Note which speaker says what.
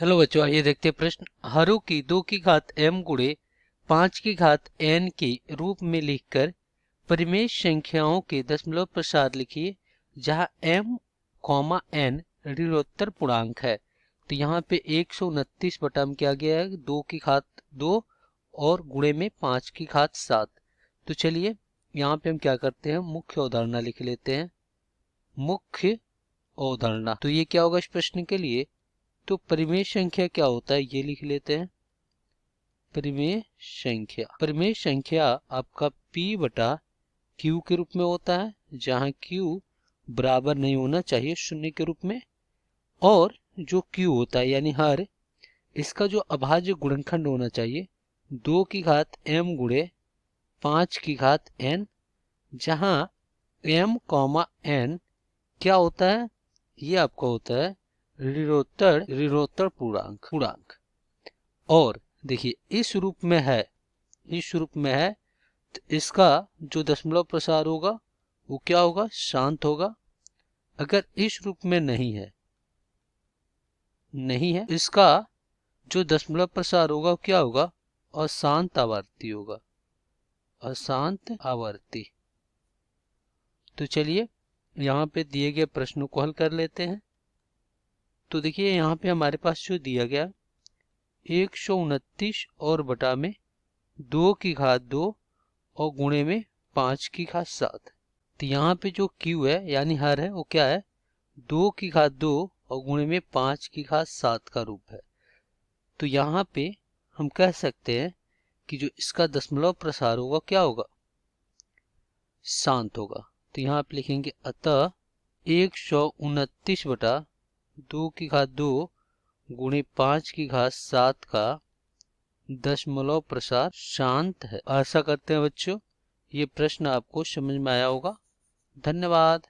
Speaker 1: Hello बच्चों, आइए देखते हैं प्रश्न। हरों की 2 की घात m गुणे 5 की घात n के रूप में लिखकर परिमेय संख्याओं के दशमलव प्रसार लिखिए जहां m n ऋणोत्तर पूर्णांक है। तो यहाँ पे 129 बटा में क्या गया है, 2 की घात 2 और गुणे में 5 की घात 7। तो चलिए यहाँ पे हम क्या करते हैं, मुख्य अवधारणा लिख लेते हैं। मुख्य अवधारणा, तो ये क्या होगा इस प्रश्न के लिए, तो परिमेय संख्या क्या होता है ये लिख लेते हैं। परिमेय संख्या आपका p बटा q के रूप में होता है, जहां q बराबर नहीं होना चाहिए शून्य के रूप में, और जो q होता है यानी हर, इसका जो अभाज्य गुणनखंड होना चाहिए 2 की घात m गुणे 5 की घात n, जहां m n क्या होता है, ये आपका होता है ऋणोत्तर पूर्णांक। और देखिए इस रूप में है, तो इसका जो दशमलव प्रसार होगा वो क्या होगा, शांत होगा। अगर इस रूप में नहीं है, इसका जो दशमलव प्रसार होगा वो क्या होगा, अशांत आवर्ती होगा, अशांत आवर्ती। तो चलिए यहाँ पे दिए गए प्रश्नों को हल कर लेते हैं। तो देखिए यहाँ पे हमारे पास जो दिया गया 129 और बटा में 2 की घात 2 और गुणे में 5 की घात 7। तो यहाँ पे जो q है यानी हर है वो क्या है, 2 की घात 2 और गुणे में 5 की घात 7 का रूप है। तो यहाँ पे हम कह सकते हैं कि जो इसका दशमलव प्रसार होगा क्या होगा, शांत होगा। तो यहाँ पे लिखेंगे अतः 129 बटा 2 की घात 2 गुणे 5 की घात 7 का दशमलव प्रसार शांत है। आशा करते हैं बच्चों ये प्रश्न आपको समझ में आया होगा। धन्यवाद।